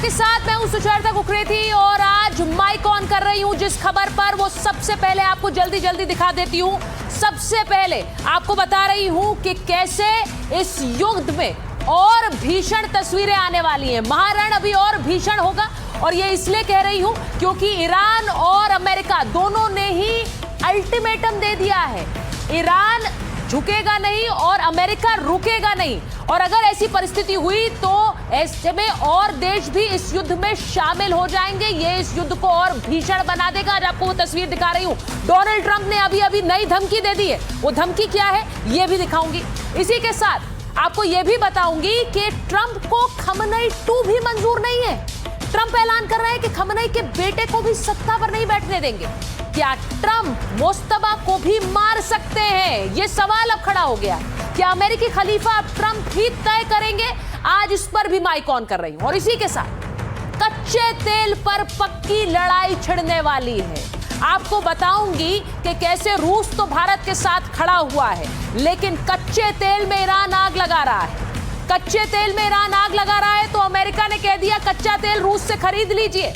आपके साथ मैं हूं सुचेता कुकरेती और आज माइक ऑन कर रही हूं जिस खबर पर वो सबसे पहले आपको जल्दी दिखा देती हूं। सबसे पहले आपको बता रही हूं कि कैसे इस युद्ध में और भीषण तस्वीरें आने वाली हैं। महारण अभी और भीषण होगा और ये इसलिए कह रही हूं क्योंकि ईरान और अमेरिका दोनों ने ही अल्टीमेटम दे दिया है। ईरान झुकेगा नहीं और अमेरिका रुकेगा नहीं, और अगर ऐसी परिस्थिति हुई तो ऐसे में और देश भी इस युद्ध में शामिल हो जाएंगे। ये इस युद्ध को और भीषण बना देगा। आज आपको वो तस्वीर दिखा रही हूं। डोनाल्ड ट्रंप ने अभी नई धमकी दे दी है। वो धमकी क्या है ये भी दिखाऊंगी। इसी के साथ आपको ये भी बताऊंगी कि ट्रंप को खमनई 2 भी मंजूर नहीं है। ट्रंप ऐलान कर रहे हैं कि खमनई के बेटे को भी सत्ता पर नहीं बैठने देंगे। क्या ट्रंप मुस्तबा को भी मार सकते हैं? ये सवाल अब खड़ा हो गया। क्या अमेरिकी खलीफा अब ट्रंप ही तय करेंगे? आज इस पर भी माइक ऑन कर रही हूं। और इसी के साथ कच्चे तेल पर पक्की लड़ाई छिड़ने वाली है। आपको बताऊंगी कि कैसे रूस तो भारत के साथ खड़ा हुआ है, लेकिन कच्चे तेल में ईरान आग लगा रहा है। कच्चे तेल में ईरान आग लगा रहा है तो अमेरिका ने कह दिया कच्चा तेल रूस से खरीद लीजिए।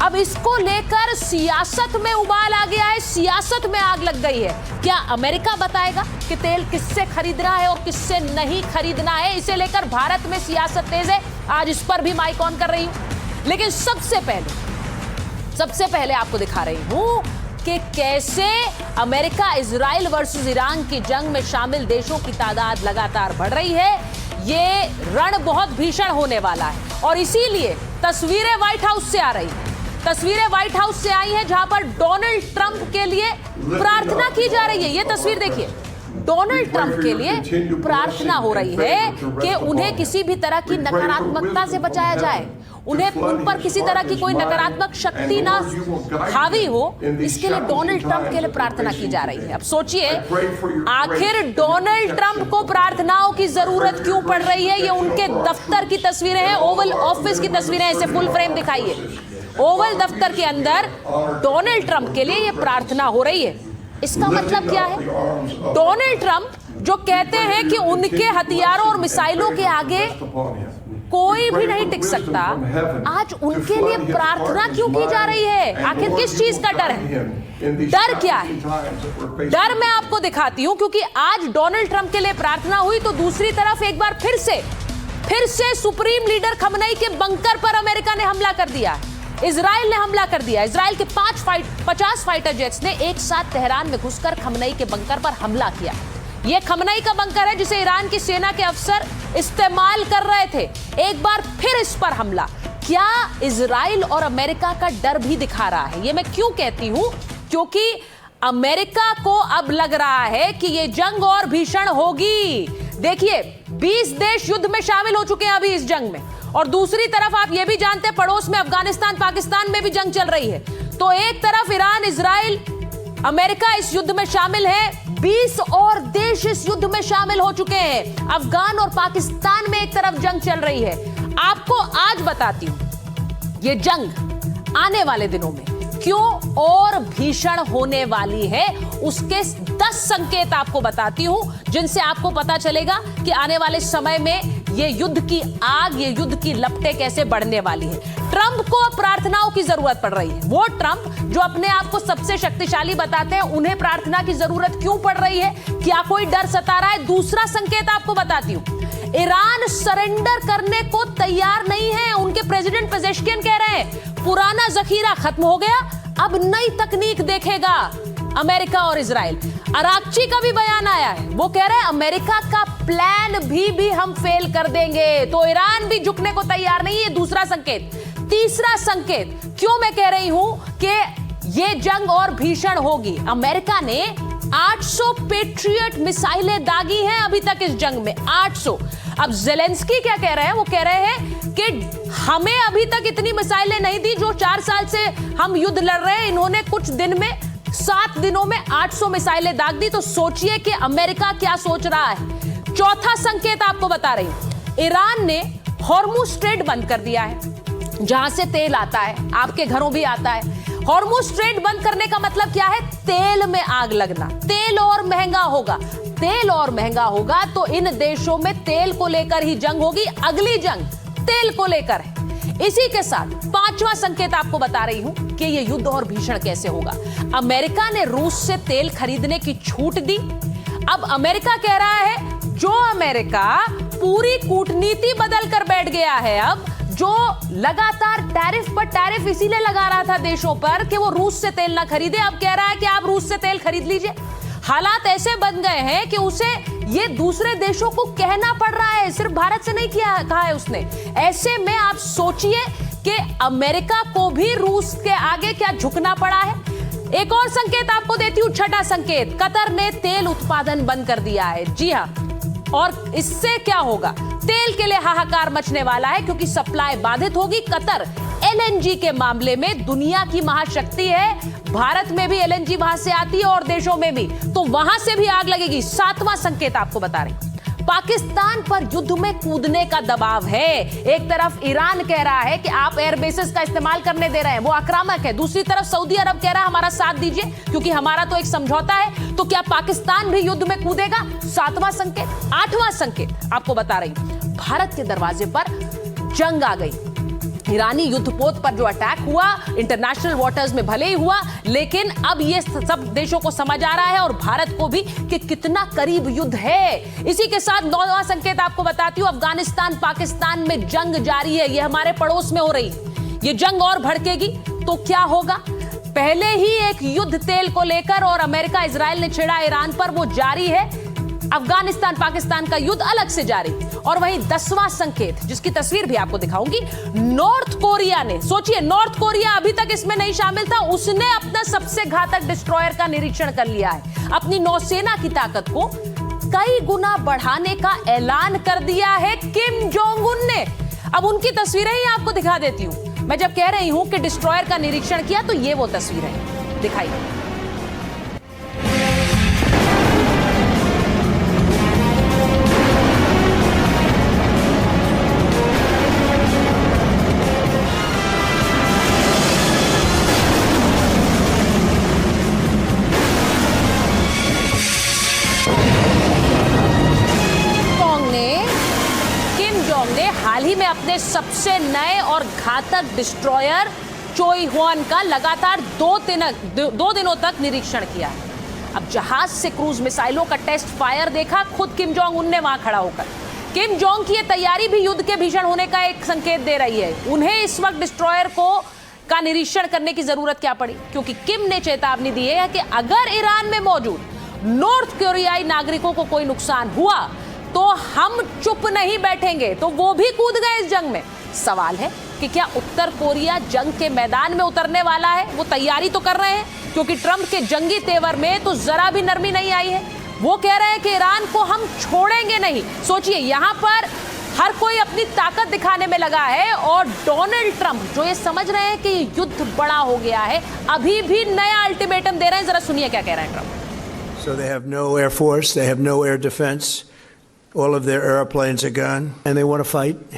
अब इसको लेकर सियासत में उबाल आ गया है, सियासत में आग लग गई है। क्या अमेरिका बताएगा कि तेल किससे खरीदना है और किससे नहीं खरीदना है? इसे लेकर भारत में सियासत तेज है। आज इस पर भी माइक ऑन कर रही हूं। लेकिन सबसे पहले आपको दिखा रही हूं कि कैसे अमेरिका इजराइल वर्सेस ईरान की जंग में शामिल देशों की तादाद लगातार बढ़ रही है। ये रण बहुत भीषण होने वाला है और इसीलिए तस्वीरें व्हाइट हाउस से आ रही है। तस्वीरें व्हाइट हाउस से आई हैं जहां पर डोनाल्ड ट्रंप के लिए प्रार्थना की जा रही है। ये तस्वीर देखिए, डोनाल्ड ट्रंप के लिए प्रार्थना हो रही है कि उन्हें किसी भी तरह की नकारात्मकता से बचाया जाए, उन पर किसी तरह की कोई नकारात्मक शक्ति ना हावी हो। इसके लिए डोनाल्ड ट्रंप के लिए प्रार्थना की जा रही है। अब सोचिए आखिर डोनाल्ड ट्रंप को प्रार्थनाओं की जरूरत क्यों पड़ रही है? ये उनके दफ्तर की तस्वीरें हैं, ओवल ऑफिस की तस्वीरें। इसे फुल फ्रेम दिखाइए। ओवल दफ्तर के अंदर डोनाल्ड ट्रंप के लिए ये प्रार्थना हो रही है। इसका मतलब क्या है? डोनाल्ड ट्रंप जो कहते हैं कि उनके हथियारों और मिसाइलों के आगे कोई भी नहीं टिक सकता, आज उनके लिए प्रार्थना क्यों की जा रही है? आखिर किस चीज का डर है? डर क्या है? डर मैं आपको दिखाती हूं, क्योंकि आज डोनाल्ड ट्रंप के लिए प्रार्थना हुई तो दूसरी तरफ एक बार फिर से सुप्रीम लीडर खमनई के बंकर पर अमेरिका ने हमला कर दिया। इजराइल ने हमला कर दिया। इजराइल के 50 फाइटर जेट्स ने एक साथ तेहरान में घुसकर खमनई के बंकर पर हमला किया। यह खमनई का बंकर है जिसे ईरान की सेना के अफसर इस्तेमाल कर रहे थे। एक बार फिर इस पर हमला। क्या इजराइल और अमेरिका का डर भी दिखा रहा है? यह मैं क्यों कहती हूं? क्योंकि अमेरिका को अब लग रहा है कि यह जंग और भीषण होगी। देखिए 20 देश युद्ध में शामिल हो चुके हैं अभी इस जंग में, और दूसरी तरफ आप ये भी जानते हैं पड़ोस में अफगानिस्तान पाकिस्तान में भी जंग चल रही है। तो एक तरफ ईरान, इजराइल, अमेरिका इस युद्ध में शामिल है, 20 और देश इस युद्ध में शामिल हो चुके हैं। अफगान और पाकिस्तान में एक तरफ जंग चल रही है। आपको आज बताती हूं ये जंग आने वाले दिनों में क्यों और भीषण होने वाली है। उसके 10 संकेत आपको बताती हूं जिनसे आपको पता चलेगा कि आने वाले समय में ये युद्ध की आग, ये युद्ध की लपटें कैसे बढ़ने वाली है। ट्रंप को प्रार्थनाओं की जरूरत पड़ रही है। वो ट्रंप जो अपने आप को सबसे शक्तिशाली बताते हैं, उन्हें प्रार्थना की जरूरत क्यों पड़ रही है? क्या कोई डर सता रहा है? दूसरा संकेत आपको बताती हूं, ईरान सरेंडर करने को तैयार नहीं है। उनके प्रेसिडेंट पेजेश्किन कह रहे हैं पुराना जखीरा खत्म हो गया, अब नई तकनीक देखेगा अमेरिका और इजराइल। अराक्ची का भी बयान आया है, वो कह रहे हैं अमेरिका का प्लान भी हम फेल कर देंगे। तो ईरान भी झुकने को तैयार नहीं है। दूसरा संकेत। तीसरा संकेत क्यों मैं कह रही हूं कि यह जंग और भीषण होगी, अमेरिका ने 800 पेट्रियट मिसाइलें दागी हैं अभी तक इस जंग में, 800। अब ज़ेलेंस्की क्या कह रहे हैं? वो कह रहे हैं कि हमें अभी तक इतनी मिसाइलें नहीं दी जो 4 साल से हम युद्ध लड़ रहे हैं। इन्होंने कुछ दिन में 7 दिनों में 800 मिसाइलें दाग दी। तो सोचिए कि अमेरिका क्या सोच रहा है। चौथा संकेत आपको बता रही हूं, ईरान ने हॉर्मुज स्ट्रेट बंद कर दिया है, जहां से तेल आता है, आपके घरों भी आता है। हॉर्मुज स्ट्रेट बंद करने का मतलब क्या है? तेल में आग लगना। तेल और महंगा होगा, तेल और महंगा होगा तो इन देशों में तेल को लेकर ही जंग होगी। अगली जंग तेल को लेकर है। इसी के साथ पांचवा संकेत आपको बता रही हूं कि यह युद्ध और भीषण कैसे होगा। अमेरिका ने रूस से तेल खरीदने की छूट दी। अब अमेरिका कह रहा है, जो अमेरिका पूरी कूटनीति बदल कर बैठ गया है, अब जो लगातार टैरिफ पर टैरिफ इसीलिए लगा रहा था देशों पर कि वो रूस से तेल ना खरीदे, अब कह रहा है कि आप रूस से तेल खरीद लीजिए। हालात ऐसे बन गए हैं कि उसे ये दूसरे देशों को कहना पड़ रहा है, सिर्फ भारत से नहीं कहा है उसने। ऐसे में आप सोचिए कि अमेरिका को भी रूस के आगे क्या झुकना पड़ा है। एक और संकेत आपको देती हूं, छठा संकेत, कतर ने तेल उत्पादन बंद कर दिया है। जी हां, और इससे क्या होगा? तेल के लिए हाहाकार मचने वाला है क्योंकि सप्लाई बाधित होगी। कतर एलएनजी के मामले में दुनिया की महाशक्ति है, भारत में भी एलएनजी वहां से आती है और देशों में भी, तो वहां से भी आग लगेगी। सातवां संकेत आपको बता रही, पाकिस्तान पर युद्ध में कूदने का दबाव है। एक तरफ ईरान कह रहा है कि आप एयरबेसेस का इस्तेमाल करने दे रहे हैं, वो आक्रामक है। दूसरी तरफ सऊदी अरब कह रहा है हमारा साथ दीजिए क्योंकि हमारा तो एक समझौता है। तो क्या पाकिस्तान भी युद्ध में कूदेगा? सातवां संकेत। आठवां संकेत आपको बता रही, भारत के दरवाजे पर जंग आ गई। ईरानी युद्धपोत पर जो अटैक हुआ इंटरनेशनल वाटर्स में भले ही हुआ, लेकिन अब ये सब देशों को समझ आ रहा है और भारत को भी कि कितना करीब युद्ध है। इसी के साथ नौवां संकेत आपको बताती हूं, अफगानिस्तान पाकिस्तान में जंग जारी है, ये हमारे पड़ोस में हो रही, ये जंग और भड़केगी तो क्या होगा? पहले ही एक युद्ध तेल को लेकर और अमेरिका इजराइल ने छेड़ा ईरान पर, वो जारी है। अफगानिस्तान पाकिस्तान का युद्ध अलग से जारी। और वहीं 10वां संकेत, जिसकी तस्वीर भी आपको दिखाऊंगी, नॉर्थ कोरिया ने, सोचिए नॉर्थ कोरिया अभी तक इसमें नहीं शामिल था, उसने अपना सबसे घातक डिस्ट्रॉयर का निरीक्षण कर लिया है। अपनी नौसेना की ताकत को कई गुना बढ़ाने का ऐलान कर दिया है किम जोंग उन ने। अब उनकी तस्वीरें ही आपको दिखा देती हूं। मैं जब कह रही हूं कि डिस्ट्रॉयर का निरीक्षण किया तो ये वो तस्वीरें हैं, दिखाइए। हाल ही में अपने सबसे नए और घातक डिस्ट्रॉयर चोईहुआन का लगातार दो दिनों तक निरीक्षण किया है। अब जहाज से क्रूज मिसाइलों का टेस्ट फायर देखा खुद किम जोंग उन ने वहां खड़ा होकर। किम जोंग की ये तैयारी भी युद्ध के भीषण होने का एक संकेत दे रही है। उन्हें इस वक्त डिस्ट्रॉयर का निरीक्षण करने की जरूरत क्या पड़ी, क्योंकि किम ने चेतावनी दी है कि अगर ईरान में मौजूद नॉर्थ कोरियाई नागरिकों को कोई नुकसान हुआ तो हम चुप नहीं बैठेंगे। तो वो भी कूद गए इस जंग में। सवाल है कि क्या उत्तर कोरिया जंग के मैदान में उतरने वाला है? वो तैयारी तो कर रहे हैं, क्योंकि ट्रंप के जंगी तेवर में तो जरा भी नरमी नहीं आई है। वो कह रहे हैं कि ईरान को हम छोड़ेंगे नहीं। सोचिए, यहां पर हर कोई अपनी ताकत दिखाने में लगा है और डोनाल्ड ट्रंप जो ये समझ रहे हैं कि युद्ध बड़ा हो गया है, अभी भी नया अल्टीमेटम दे रहे हैं। जरा सुनिए क्या कह रहे हैं Trump. So they have no air force, they have no air defense. All of their airplanes are gone, and they want to fight.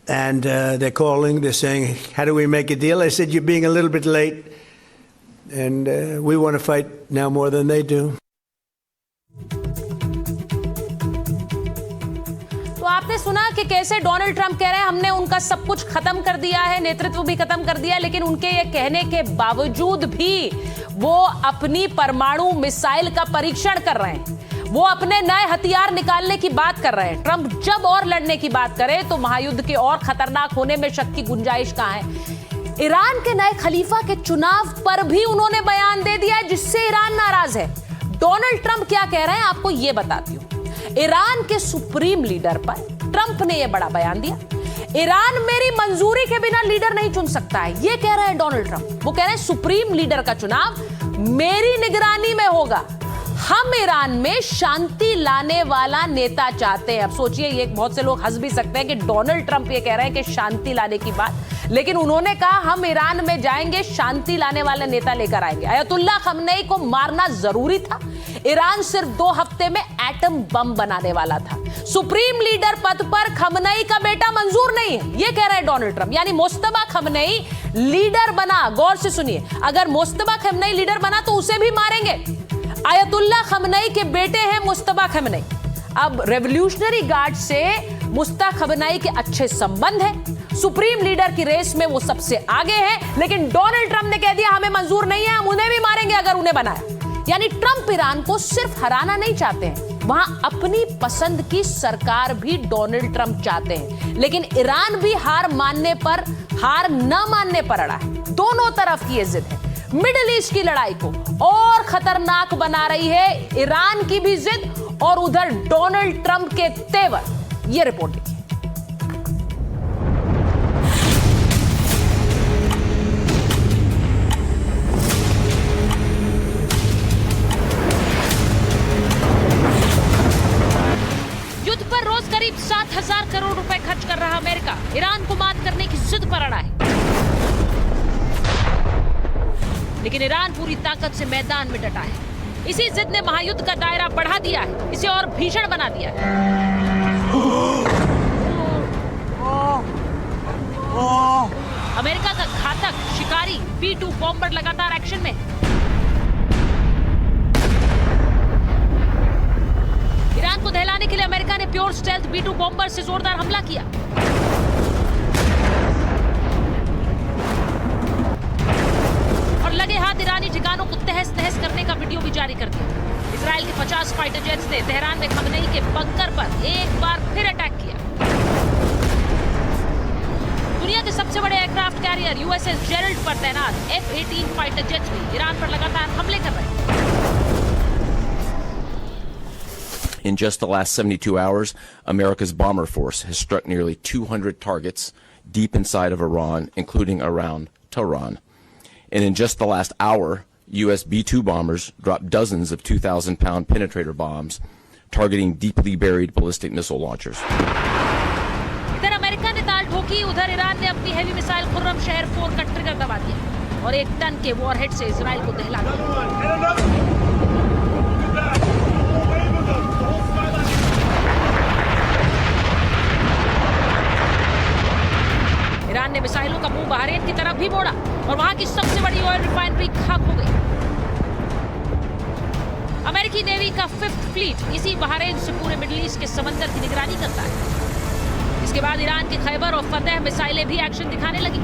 And they're calling, they're saying, how do we make a deal? I said, you're being a little bit late, and we want to fight now more than they do. तो आपने सुना कि कैसे Donald Trump कह रहे हैं हमने उनका सब कुछ खत्म कर दिया है, नेतृत्व भी खत्म कर दिया, लेकिन उनके ये कहने के बावजूद भी वो अपनी परमाणु मिसाइल का परीक्षण कर रहे हैं। वो अपने नए हथियार निकालने की बात कर रहे हैं। ट्रंप जब और लड़ने की बात करे तो महायुद्ध के और खतरनाक होने में शक की गुंजाइश कहां है। ईरान के नए खलीफा के चुनाव पर भी उन्होंने बयान दे दिया है, जिससे ईरान नाराज है। डोनाल्ड ट्रंप क्या कह रहे हैं आपको ये बताती हूं। ईरान के सुप्रीम लीडर पर ट्रंप ने यह बड़ा बयान दिया। ईरान मेरी मंजूरी के बिना लीडर नहीं चुन सकता है, ये कह रहे हैं डोनाल्ड ट्रंप। वो कह रहे हैं सुप्रीम लीडर का चुनाव मेरी निगरानी में होगा। हम ईरान में शांति लाने वाला नेता चाहते हैं। अब सोचिए, ये बहुत से लोग हंस भी सकते हैं कि डोनाल्ड ट्रंप ये कह रहे हैं कि शांति लाने की बात, लेकिन उन्होंने कहा हम ईरान में जाएंगे, शांति लाने वाला नेता लेकर आएंगे। अयतुल्ला खमनेई को मारना जरूरी था। ईरान सिर्फ 2 हफ्ते में एटम बम बनाने वाला था। सुप्रीम लीडर पद पर खमनेई का बेटा मंजूर नहीं है, ये कह रहे हैं डोनाल्ड ट्रंप। यानी मुस्तफा खमनेई लीडर बना। गौर से सुनिए, अगर मुस्तफा खमनेई लीडर बना तो उसे भी मारेंगे। आयतुल्ला खमनेई के बेटे हैं मुस्तफा खमनेई। अब रेवोल्यूशनरी गार्ड से मुस्तफा खमनेई के अच्छे संबंध हैं। सुप्रीम लीडर की रेस में वो सबसे आगे है, लेकिन डोनाल्ड ट्रंप ने कह दिया हमें मंजूर नहीं है, हम उन्हें भी मारेंगे अगर उन्हें बनाया। यानी ट्रंप ईरान को सिर्फ हराना नहीं चाहते हैं, वहां अपनी पसंद की सरकार भी डोनाल्ड ट्रंप चाहते हैं। लेकिन ईरान भी हार न मानने पर अड़ा है। दोनों तरफ की ये जिद है। मिडिल ईस्ट की लड़ाई को और खतरनाक बना रही है ईरान की भी जिद और उधर डोनाल्ड ट्रंप के तेवर। ये रिपोर्ट देखिए। युद्ध पर रोज करीब 7,000 करोड़ रुपए खर्च कर रहा अमेरिका ईरान को मात करने की जिद पर अड़ा है। लेकिन ईरान पूरी ताकत से मैदान में डटा है। इसी जिद ने महायुद्ध का दायरा बढ़ा दिया है, इसे और भीषण बना दिया है। अमेरिका का घातक शिकारी B-2 बॉम्बर लगातार एक्शन में। ईरान को दहलाने के लिए अमेरिका ने प्योर स्टेल्थ B-2 बॉम्बर से जोरदार हमला किया। और लगे हाथ ईरानी ठिकानों को तहस नहस करने का वीडियो भी जारी कर दिया। इजराइल के 50 फाइटर जेट्स ने तेहरान में खमनेई के बंकर पर एक बार फिर अटैक किया। दुनिया के सबसे बड़े एयरक्राफ्ट कैरियर USS जेरल्ड पर तैनात F-18 फाइटर जेट्स भी ईरान पर लगातार हमले कर रहे हैं। In just the last 72 hours, America's bomber force has struck nearly 200 targets deep inside of Iran, including around Tehran. And in just the last hour, US B-2 bombers dropped dozens of 2,000-pound penetrator bombs targeting deeply buried ballistic missile launchers. इधर America ने ताल ठोकी, उधर Iran ने अपनी heavy missile Khurram शहर 4 का trigger दबा दिया और 1 टन के वॉरहेड से इजराइल को दहला दिया। ईरान ने मिसाइलों का मुंह बहरीन की तरफ भी मोड़ा और वहां की सबसे बड़ी ऑयल रिफाइनरी खाक हो गई। अमेरिकी नेवी का 5th फ्लीट इसी बहरीन से पूरे मिडिल ईस्ट के समंदर की निगरानी करता है। इसके बाद ईरान की खैबर और फतेह मिसाइलें भी एक्शन दिखाने लगी।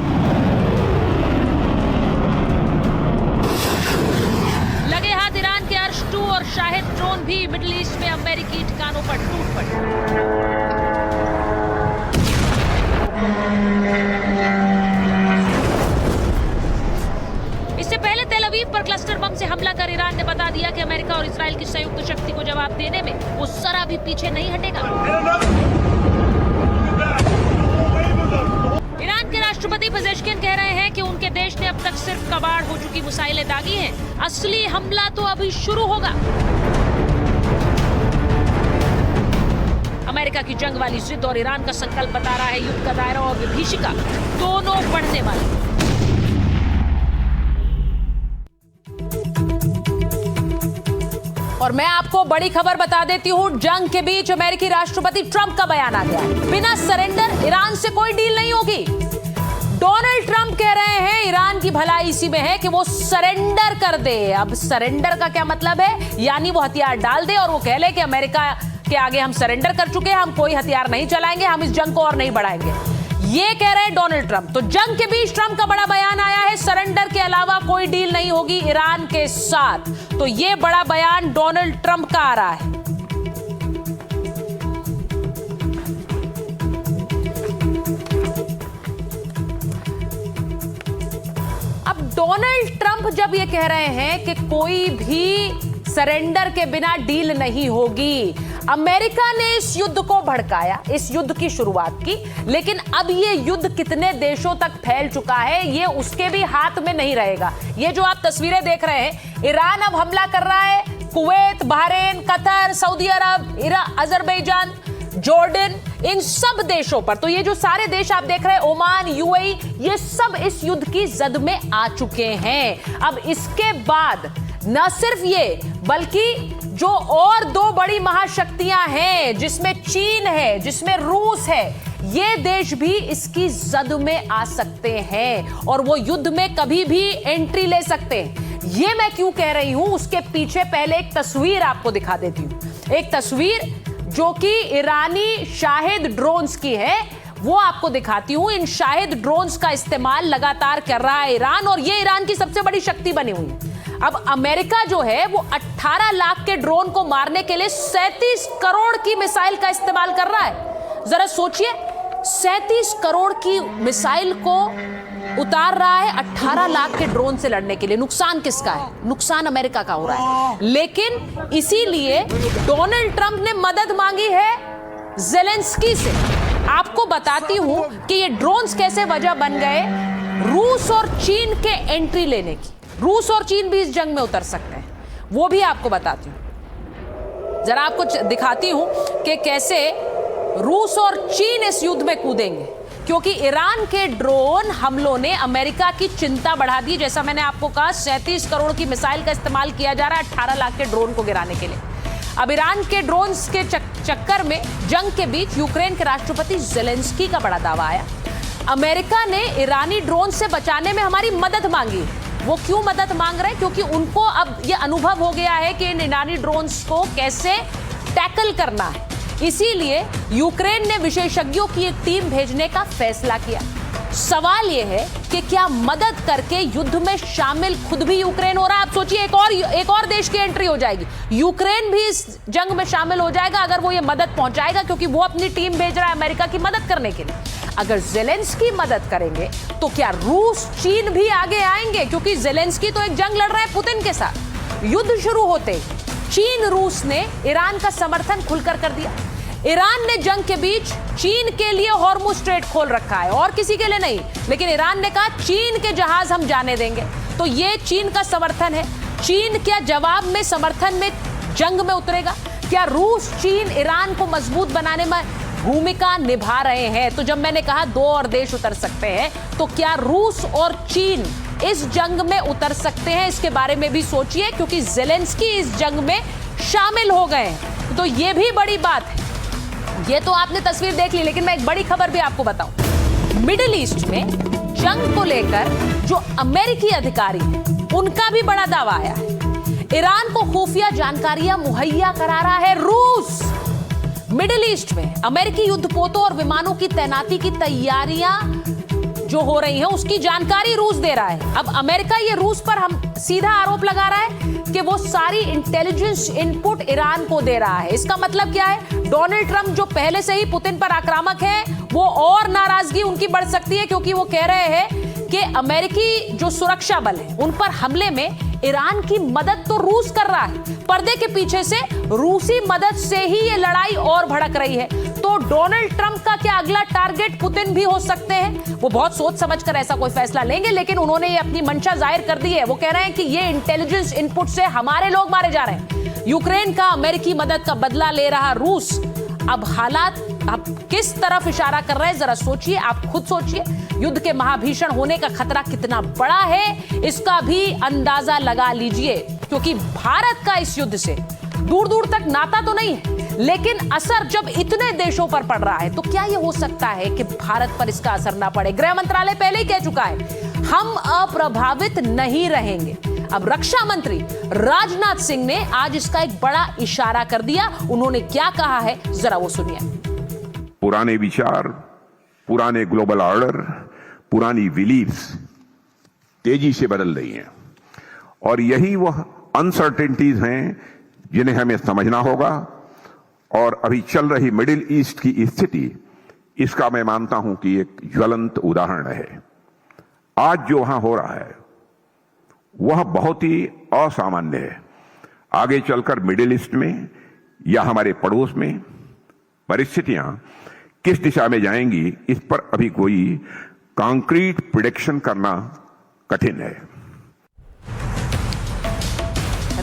लगे हाथ ईरान के अर्श 2 और शाहिद ड्रोन भी मिडिल ईस्ट में अमेरिकी ठिकानों पर टूट पड़े। इससे पहले तेल अवीव पर क्लस्टर बम से हमला कर ईरान ने बता दिया कि अमेरिका और इजराइल की संयुक्त शक्ति को जवाब देने में वो जरा भी पीछे नहीं हटेगा। ईरान के राष्ट्रपति पेजेश्किन कह रहे हैं कि उनके देश ने अब तक सिर्फ कबाड़ हो चुकी मिसाइलें दागी हैं, असली हमला तो अभी शुरू होगा। अमेरिका की जंग वाली जिद और ईरान का संकल्प बता रहा है युद्ध का दायरा और विभीषिका दोनों बढ़ने वाले। और मैं आपको बड़ी खबर बता देती हूं, जंग के बीच अमेरिकी राष्ट्रपति ट्रंप का बयान आ गया है। बिना सरेंडर ईरान से कोई डील नहीं होगी। डोनाल्ड ट्रंप कह रहे हैं ईरान की भलाई इसी में है कि वो सरेंडर कर दे। अब सरेंडर का क्या मतलब है? यानी वो हथियार डाल दे और वो कह ले कि अमेरिका के आगे हम सरेंडर कर चुके हैं, हम कोई हथियार नहीं चलाएंगे, हम इस जंग को और नहीं बढ़ाएंगे। ये कह रहे हैं डोनाल्ड ट्रंप। तो जंग के बीच ट्रंप का बड़ा बयान आया है, सरेंडर के अलावा कोई डील नहीं होगी ईरान के साथ। तो ये बड़ा बयान डोनाल्ड ट्रंप का आ रहा है। अब डोनाल्ड ट्रंप जब ये कह रहे हैं कि कोई भी सरेंडर के बिना डील नहीं होगी, अमेरिका ने इस युद्ध को भड़काया, इस युद्ध की शुरुआत की, लेकिन अब ये युद्ध कितने देशों तक फैल चुका है ये उसके भी हाथ में नहीं रहेगा। ये जो आप तस्वीरें देख रहे हैं, ईरान अब हमला कर रहा है कुवैत, बहरीन, कतर, सऊदी अरब, अजरबैजान, जॉर्डन, इन सब देशों पर। तो ये जो सारे देश आप देख रहे हैं, ओमान, यूएई, ये सब इस युद्ध की जद में आ चुके हैं। अब इसके बाद न सिर्फ ये, बल्कि जो और 2 बड़ी महाशक्तियां हैं, जिसमें चीन है, जिसमें रूस है, ये देश भी इसकी जद में आ सकते हैं और वो युद्ध में कभी भी एंट्री ले सकते हैं। ये मैं क्यों कह रही हूं, उसके पीछे पहले एक तस्वीर आपको दिखा देती हूं। एक तस्वीर जो कि ईरानी शाहिद ड्रोन्स की है। वो आपको दिखाती हूं। इन शाहिद ड्रोन्स का इस्तेमाल लगातार कर रहा है ईरान, और ये ईरान की सबसे बड़ी शक्ति बनी हुई है। अब अमेरिका जो है वो 18 लाख के ड्रोन को मारने के लिए 37 करोड़ की मिसाइल का इस्तेमाल कर रहा है। जरा सोचिए, 37 करोड़ की मिसाइल को उतार रहा है 18 लाख के ड्रोन से लड़ने के लिए। नुकसान किसका है? नुकसान अमेरिका का हो रहा है। लेकिन इसीलिए डोनाल्ड ट्रंप ने मदद मांगी है ज़ेलेंस्की से। आपको बताती हूं कि ये ड्रोन्स कैसे वजह बन गए रूस और चीन के एंट्री लेने की। रूस और चीन भी इस जंग में उतर सकते हैं, वो भी आपको बताती हूं। जरा आपको दिखाती हूं कि कैसे रूस और चीन इस युद्ध में कूदेंगे, क्योंकि ईरान के ड्रोन हमलों ने अमेरिका की चिंता बढ़ा दी। जैसा मैंने आपको कहा, 37 करोड़ की मिसाइल का इस्तेमाल किया जा रहा है 18 लाख के ड्रोन को गिराने के लिए। अब ईरान के ड्रोन्स के चक्कर में जंग के बीच यूक्रेन के राष्ट्रपति ज़ेलेंस्की का बड़ा दावा आया। अमेरिका ने ईरानी ड्रोन से बचाने में हमारी मदद मांगी। वो क्यों मदद मांग रहे हैं? क्योंकि उनको अब ये अनुभव हो गया है कि इन ईरानी ड्रोन्स को कैसे टैकल करना है। इसीलिए यूक्रेन ने विशेषज्ञों की एक टीम भेजने का फैसला किया। सवाल यह है कि क्या मदद करके युद्ध में शामिल खुद भी यूक्रेन हो रहा है? आप सोचिए, एक और देश की एंट्री हो जाएगी, यूक्रेन भी इस जंग में शामिल हो जाएगा अगर वो ये मदद पहुंचाएगा, क्योंकि वो अपनी टीम भेज रहा है अमेरिका की मदद करने के लिए। अगर ज़ेलेंस्की मदद करेंगे तो क्या रूस चीन भी आगे आएंगे? क्योंकि ज़ेलेंस्की तो एक जंग लड़ रहे हैं पुतिन के साथ। युद्ध शुरू होते चीन रूस ने ईरान का समर्थन खुलकर कर दिया। ईरान ने जंग के बीच चीन के लिए हॉर्मुज स्ट्रेट खोल रखा है, और किसी के लिए नहीं। लेकिन ईरान ने कहा चीन के जहाज हम जाने देंगे, तो ये चीन का समर्थन है। चीन क्या जवाब में समर्थन में जंग में उतरेगा? क्या रूस चीन ईरान को मजबूत बनाने में भूमिका निभा रहे हैं? तो जब मैंने कहा 2 और देश उतर सकते हैं, तो क्या रूस और चीन इस जंग में उतर सकते हैं? इसके बारे में भी सोचिए, क्योंकि ज़ेलेंस्की इस जंग में शामिल हो गए हैं। तो ये भी बड़ी बात है। ये तो आपने तस्वीर देख ली, लेकिन मैं एक बड़ी खबर भी आपको बताऊं। मिडिल ईस्ट में जंग को लेकर जो अमेरिकी अधिकारी हैं, उनका भी बड़ा दावा आया है। ईरान को खुफिया जानकारियां मुहैया करा रहा है रूस। मिडिल ईस्ट में अमेरिकी युद्धपोतों और विमानों की तैनाती की तैयारियां जो हो रही हैं, उसकी जानकारी रूस दे रहा है। अब अमेरिका ये रूस पर हम सीधा आरोप लगा रहा है कि वो सारी इंटेलिजेंस इनपुट ईरान को दे रहा है। इसका मतलब क्या है? डोनाल्ड ट्रंप जो पहले से ही पुतिन पर आक्रामक है, वो और नाराजगी उनकी बढ़ सकती है, क्योंकि वो कह रहे हैं कि अमेरिकी जो सुरक्षा बल है उन पर हमले में ईरान की मदद तो रूस कर रहा है, पर्दे के पीछे से रूसी मदद से ही ये लड़ाई और भड़क रही है। तो डोनाल्ड ट्रंप का क्या अगला टारगेट पुतिन भी हो सकते हैं? वो बहुत सोच समझकर ऐसा कोई फैसला लेंगे, लेकिन उन्होंने ये अपनी मंशा जाहिर कर दी है। वो कह रहे हैं कि ये इंटेलिजेंस इनपुट से हमारे लोग मारे जा रहे हैं। यूक्रेन का अमेरिकी मदद का बदला ले रहा रूस। अब हालात अब किस तरफ इशारा कर रहे हैं, जरा सोचिए, आप खुद सोचिए। युद्ध के महाभीषण होने का खतरा कितना बड़ा है, इसका भी अंदाजा लगा लीजिए। क्योंकि भारत का इस युद्ध से दूर दूर तक नाता तो नहीं है, लेकिन असर जब इतने देशों पर पड़ रहा है, तो क्या यह हो सकता है कि भारत पर इसका असर ना पड़े? गृह मंत्रालय पहले ही कह चुका है, हम अप्रभावित नहीं रहेंगे। अब रक्षा मंत्री राजनाथ सिंह ने आज इसका एक बड़ा इशारा कर दिया। उन्होंने क्या कहा है, जरा वो सुनिए। पुराने विचार, पुराने ग्लोबल ऑर्डर, पुरानी बिलीफ्स तेजी से बदल रही हैं, और यही वह अनसर्टेनिटीज हैं जिन्हें हमें समझना होगा। और अभी चल रही मिडिल ईस्ट की स्थिति, इसका मैं मानता हूं कि एक ज्वलंत उदाहरण है। आज जो वहां हो रहा है वह बहुत ही असामान्य है। आगे चलकर मिडिल ईस्ट में या हमारे पड़ोस में परिस्थितियां किस दिशा में जाएंगी, इस पर अभी कोई कॉन्क्रीट प्रेडिक्शन करना कठिन है।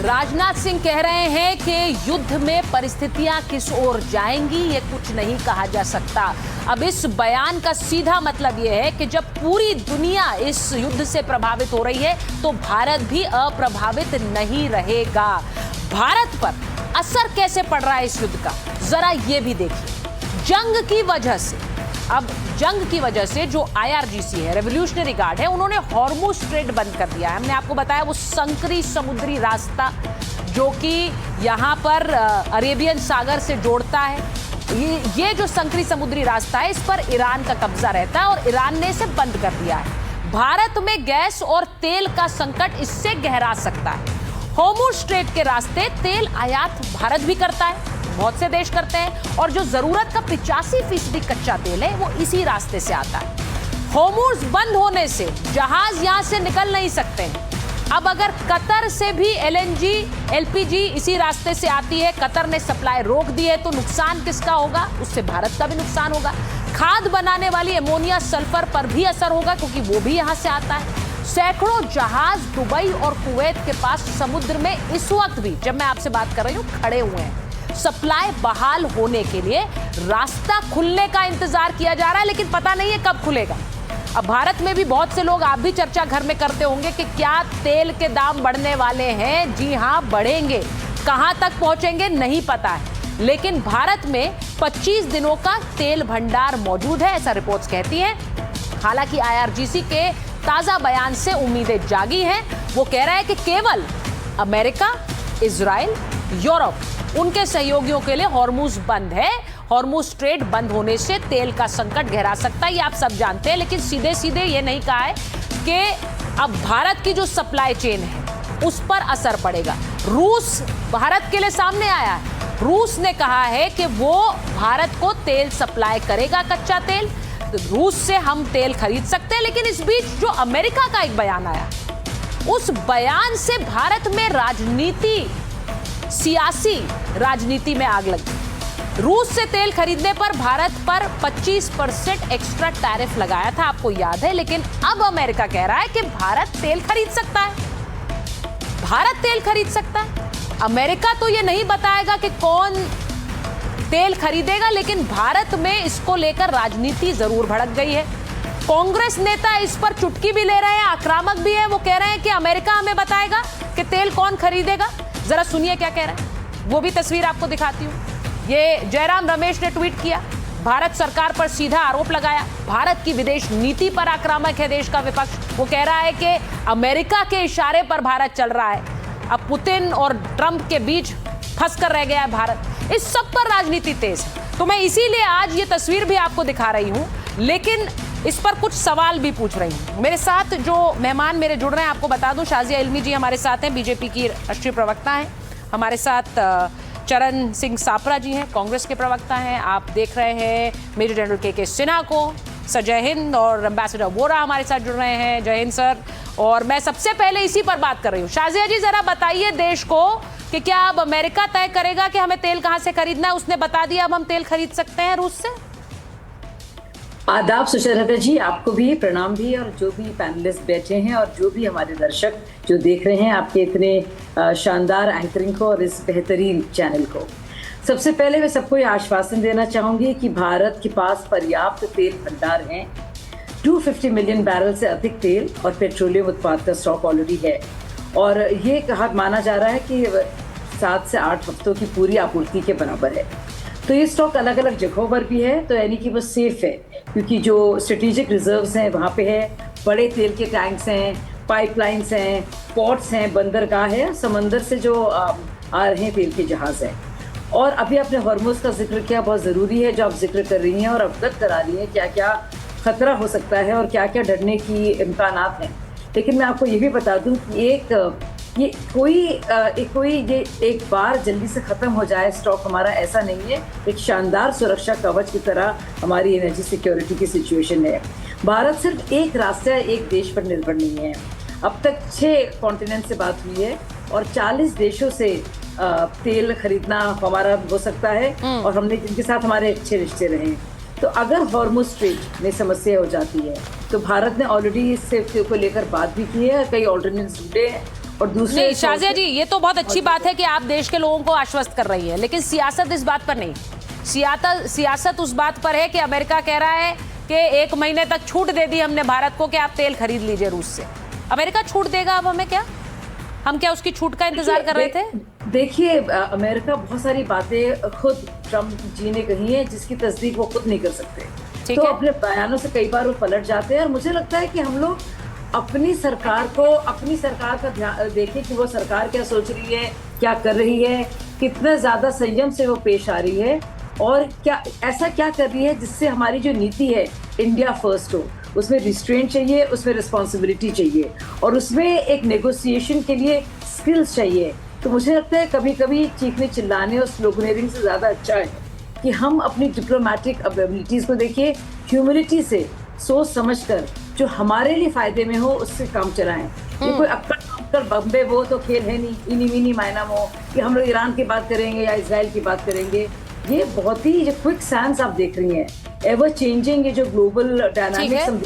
राजनाथ सिंह कह रहे हैं कि युद्ध में परिस्थितियां किस ओर जाएंगी, ये कुछ नहीं कहा जा सकता। अब इस बयान का सीधा मतलब यह है कि जब पूरी दुनिया इस युद्ध से प्रभावित हो रही है, तो भारत भी अप्रभावित नहीं रहेगा। भारत पर असर कैसे पड़ रहा है इस युद्ध का, जरा ये भी देखिए। जंग की वजह से, अब जंग की वजह से जो IRGC है, रेवोल्यूशनरी गार्ड है, उन्होंने हॉर्मुज स्ट्रेट बंद कर दिया है। हमने आपको बताया वो संकरी समुद्री रास्ता जो कि यहां पर अरेबियन सागर से जोड़ता है, ये जो संकरी समुद्री रास्ता है, इस पर ईरान का कब्जा रहता है और ईरान ने इसे बंद कर दिया है। भारत में गैस और तेल का संकट इससे गहरा सकता है। होर्मुज़ स्ट्रेट के रास्ते तेल आयात भारत भी करता है, बहुत से देश करते हैं, और जो जरूरत का 85% कच्चा तेल है वो इसी रास्ते से आता है। होर्मुज़ बंद होने से जहाज यहां से निकल नहीं सकते हैं। अब अगर कतर से भी LPG इसी रास्ते से आती है, कतर ने सप्लाई रोक दी है, तो नुकसान किसका होगा? उससे भारत का भी नुकसान होगा। खाद बनाने वाली अमोनिया सल्फर पर भी असर होगा, क्योंकि वो भी यहां से आता है। सैकड़ों जहाज दुबई और कुवैत के पास समुद्र में इस वक्त भी, जब मैं आपसे बात कर रही हूं, खड़े हुए हैं। सप्लाई बहाल होने के लिए रास्ता खुलने का इंतजार किया जा रहा है, लेकिन पता नहीं है कब खुलेगा। अब भारत में भी बहुत से लोग, आप भी चर्चा घर में करते होंगे कि क्या तेल के दाम बढ़ने वाले हैं? जी हां, बढ़ेंगे। कहां तक पहुंचेंगे नहीं पता है, लेकिन भारत में 25 दिनों का तेल भंडार मौजूद है, ऐसा रिपोर्ट्स कहती हैं। हालांकि IRGC के ताजा बयान से उम्मीदें जागी हैं। वो कह रहा है कि केवल अमेरिका, इजराइल, यूरोप, उनके सहयोगियों के लिए होर्मुज़ बंद है। होर्मुज़ स्ट्रेट बंद होने से तेल का संकट गहरा सकता है, ये आप सब जानते हैं, लेकिन सीधे सीधे ये नहीं कहा है कि अब भारत की जो सप्लाई चेन है उस पर असर पड़ेगा। रूस भारत के लिए सामने आया है। रूस ने कहा है कि वो भारत को तेल सप्लाई करेगा, कच्चा तेल। तो रूस से हम तेल खरीद सकते हैं, लेकिन इस बीच जो अमेरिका का एक बयान आया, उस बयान से भारत में सियासी राजनीति में आग लगी। रूस से तेल खरीदने पर भारत पर 25% एक्स्ट्रा टैरिफ लगाया था, आपको याद है, लेकिन अब अमेरिका कह रहा है कि भारत तेल खरीद सकता है। भारत तेल खरीद सकता है। अमेरिका तो ये नहीं बताएगा कि कौन तेल खरीदेगा, लेकिन भारत में इसको लेकर राजनीति जरूर भड़क गई है। कांग्रेस नेता इस पर चुटकी भी ले रहे हैं, आक्रामक भी है। वो कह रहे हैं कि अमेरिका हमें बताएगा कि तेल कौन खरीदेगा। जरा सुनिए क्या कह रहे हैं, वो भी तस्वीर आपको दिखाती हूं। ये जयराम रमेश ने ट्वीट किया, भारत सरकार पर सीधा आरोप लगाया। भारत की विदेश नीति पर आक्रामक है देश का विपक्ष। वो कह रहा है कि अमेरिका के इशारे पर भारत चल रहा है। अब पुतिन और ट्रंप के बीच फंस कर रह गया है भारत। इस सब पर राजनीति तेज है, तो मैं इसीलिए आज ये तस्वीर भी आपको दिखा रही हूं, लेकिन इस पर कुछ सवाल भी पूछ रही हूं। मेरे साथ जो मेहमान मेरे जुड़ रहे हैं, आपको बता दूं, शाजिया इल्मी जी हमारे साथ हैं, बीजेपी की राष्ट्रीय प्रवक्ता हैं। हमारे साथ चरण सिंह सापरा जी हैं, कांग्रेस के प्रवक्ता हैं। आप देख रहे हैं मेजर जनरल के सिन्हा को। सर जय हिंद। और एम्बेसडर वोरा हमारे साथ जुड़ रहे हैं। जय हिंद सर। और मैं सबसे पहले इसी पर बात कर रही हूँ। शाजिया जी, जरा बताइए देश को कि क्या अब अमेरिका तय करेगा कि हमें तेल कहां से खरीदना है? उसने बता दिया अब हम तेल खरीद सकते हैं रूस से। आदाब सुचरिता जी, आपको भी प्रणाम भी, और जो भी पैनलिस्ट बैठे हैं और जो भी हमारे दर्शक जो देख रहे हैं आपके इतने शानदार एंकरिंग को और इस बेहतरीन चैनल को। सबसे पहले मैं सबको ये आश्वासन देना चाहूँगी कि भारत के पास पर्याप्त तेल भंडार हैं। 250 मिलियन बैरल से अधिक तेल और पेट्रोलियम उत्पाद का स्टॉक ऑलरेडी है, और ये माना जा रहा है कि 7 से 8 हफ्तों की पूरी आपूर्ति के बराबर है। तो ये स्टॉक अलग अलग जगहों पर भी है, तो यानी कि वो सेफ है, क्योंकि जो स्ट्रेटेजिक रिजर्व्स हैं वहाँ पे है। बड़े तेल के टैंक्स हैं, पाइपलाइंस हैं, पोर्ट्स हैं, बंदरगाह है, समंदर से जो आ रहे हैं तेल के जहाज़ हैं। और अभी आपने होर्मुज़ का जिक्र किया, बहुत ज़रूरी है जो आप जिक्र कर रही हैं और अवगत करा रही हैं क्या क्या ख़तरा हो सकता है और क्या क्या डरने की इम्कानात हैं। लेकिन मैं आपको ये भी बता दूं कि ये एक बार जल्दी से ख़त्म हो जाए स्टॉक हमारा, ऐसा नहीं है। एक शानदार सुरक्षा कवच की तरह हमारी एनर्जी सिक्योरिटी की सिचुएशन है। भारत सिर्फ एक रास्ते, एक देश पर निर्भर नहीं है। अब तक 6 कॉन्टिनेंट से बात हुई है और 40 देशों से तेल खरीदना हमारा हो सकता है, और हमने जिनके साथ हमारे अच्छे रिश्ते रहे हैं। तो अगर होर्मुज़ स्ट्रेट में समस्या हो जाती है तो भारत ने ऑलरेडी इस सेफ्टी को लेकर बात भी की है, कई ऑल्टरनेटिव्स ढूंढे हैं। और दूसरे शाजिया जी, ये तो बहुत अच्छी बात है कि आप देश के लोगों को आश्वस्त कर रही है, लेकिन सियासत इस बात पर नहीं। सियासत उस बात पर है कि अमेरिका कह रहा है कि 1 महीने तक छूट दे दी हमने भारत को कि आप तेल खरीद लीजिए रूस से। अमेरिका छूट देगा अब हमें? क्या हम क्या उसकी छूट का इंतजार कर रहे थे? देखिए, अमेरिका बहुत सारी बातें खुद ट्रम्प जी ने कही है जिसकी तस्दीक वो खुद नहीं कर सकते, तो अपने बयानों से कई बार वो पलट जाते हैं। और मुझे लगता है कि हम लोग अपनी सरकार का ध्यान देखें कि वो सरकार क्या सोच रही है, क्या कर रही है, कितना ज्यादा संयम से वो पेश आ रही है। और क्या ऐसा क्या कर रही है जिससे हमारी जो नीति है इंडिया फर्स्ट हो, उसमें रिस्ट्रेंट चाहिए, उसमें रिस्पॉन्सिबिलिटी चाहिए और उसमें एक नेगोशिएशन के लिए स्किल्स चाहिए। तो मुझे लगता है कभी कभी चीखने चिल्लाने और स्लोगनेरिंग से ज़्यादा अच्छा है कि हम अपनी डिप्लोमेटिक एबिलिटीज़ को देखिए, ह्यूमिलिटी से सोच समझकर जो हमारे लिए फ़ायदे में हो उससे काम चलाएं। ये कोई अक्कड़ बम्बे वो तो खेल है नहीं, इनी मिनी मायना हो कि हम लोग ईरान की बात करेंगे या इजराइल की बात करेंगे। ये बहुत ही जो क्विक सैंस आप देख रही हैं, एवर चेंजिंग ये जो ग्लोबल डायनामिक्स हम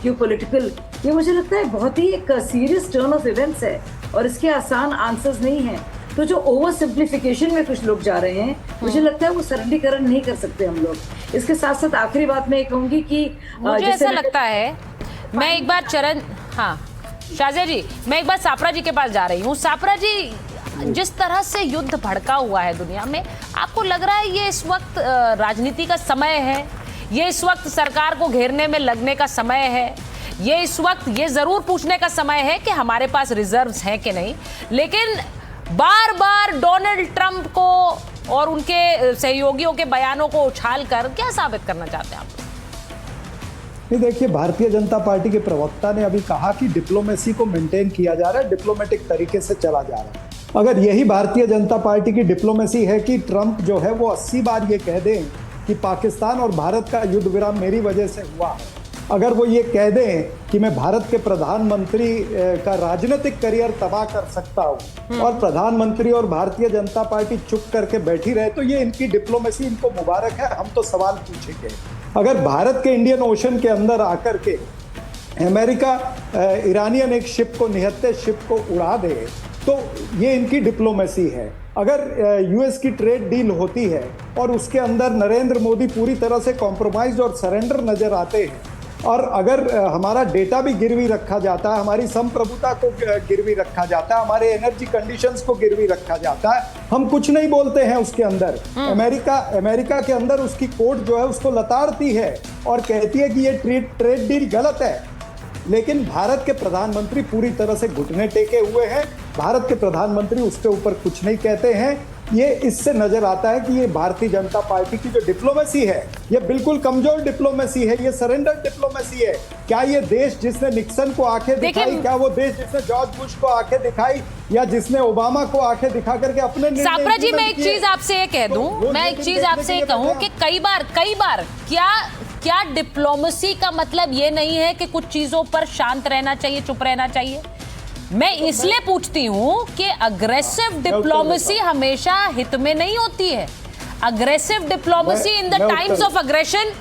जियोपॉलिटिकल, ये मुझे लगता है बहुत ही एक सीरियस टर्न ऑफ इवेंट्स है और इसके आसान आंसर्स नहीं हैं। तो जो ओवर सिंप्लीफिकेशन में कुछ लोग जा रहे हैं, मुझे लगता है वो सरलीकरण नहीं कर सकते हम लोग। इसके साथ साथ आखिरी बात मैं ये कहूंगी कि मुझे ऐसा लगता है, मैं एक बार शाहजिया जी, मैं एक बार सापरा जी के पास जा रही हूँ। सापरा जी, जिस तरह से युद्ध भड़का हुआ है दुनिया में, आपको लग रहा है ये इस वक्त राजनीति का समय है, ये इस वक्त सरकार को घेरने में लगने का समय है, ये इस वक्त ये जरूर पूछने का समय है कि हमारे पास रिजर्व्स हैं कि नहीं, लेकिन बार बार डोनाल्ड ट्रंप को और उनके सहयोगियों के बयानों को उछालकर क्या साबित करना चाहते हैं आप? नहीं, देखिए, भारतीय जनता पार्टी के प्रवक्ता ने अभी कहा कि डिप्लोमेसी को मेंटेन किया जा रहा है, डिप्लोमेटिक तरीके से चला जा रहा है। अगर यही भारतीय जनता पार्टी की डिप्लोमेसी है कि ट्रंप जो है वो 80 बार ये कह दें कि पाकिस्तान और भारत का युद्ध विराम मेरी वजह से हुआ है, अगर वो ये कह दें कि मैं भारत के प्रधानमंत्री का राजनीतिक करियर तबाह कर सकता हूँ और प्रधानमंत्री और भारतीय जनता पार्टी चुप करके बैठी रहे, तो ये इनकी डिप्लोमेसी, इनको मुबारक है। हम तो सवाल पूछेंगे, अगर भारत के इंडियन ओशन के अंदर आकर के अमेरिका ईरानियन एक शिप को, निहत्थे शिप को उड़ा दे, तो ये इनकी डिप्लोमेसी है। अगर यूएस की ट्रेड डील होती है और उसके अंदर नरेंद्र मोदी पूरी तरह से कॉम्प्रोमाइज और सरेंडर नजर आते हैं, और अगर हमारा डेटा भी गिरवी रखा जाता है, हमारी संप्रभुता को गिरवी रखा जाता है, हमारे एनर्जी कंडीशंस को गिरवी रखा जाता है, हम कुछ नहीं बोलते हैं उसके अंदर। अमेरिका के अंदर उसकी कोर्ट जो है उसको लताड़ती है और कहती है कि ये ट्रेड डील गलत है, लेकिन भारत के प्रधानमंत्री पूरी तरह से घुटने टेके हुए हैं। भारत के प्रधानमंत्री उसके ऊपर कुछ नहीं कहते हैं। ये इससे नजर आता है कि ये भारतीय जनता पार्टी की जो डिप्लोमेसी है, ये बिल्कुल कमजोर डिप्लोमेसी है, ये सरेंडर डिप्लोमेसी है। क्या ये देश जिसने निक्सन को आंखें दिखाई, क्या वो देश जिसने जॉर्ज बुश को आंखें दिखाई, या जिसने ओबामा को आंखें दिखा करके अपने सापरा जी, मैं एक चीज आपसे ये कह दूं, मैं एक चीज आपसे ये कहूं कि कई बार क्या डिप्लोमेसी का मतलब ये नहीं है कि कुछ चीजों पर शांत रहना चाहिए, चुप रहना चाहिए? मैं इसलिए पूछती हूं कि अग्रेसिव डिप्लोमेसी हमेशा हित में नहीं होती है। Aggressive diplomacy in the times of aggression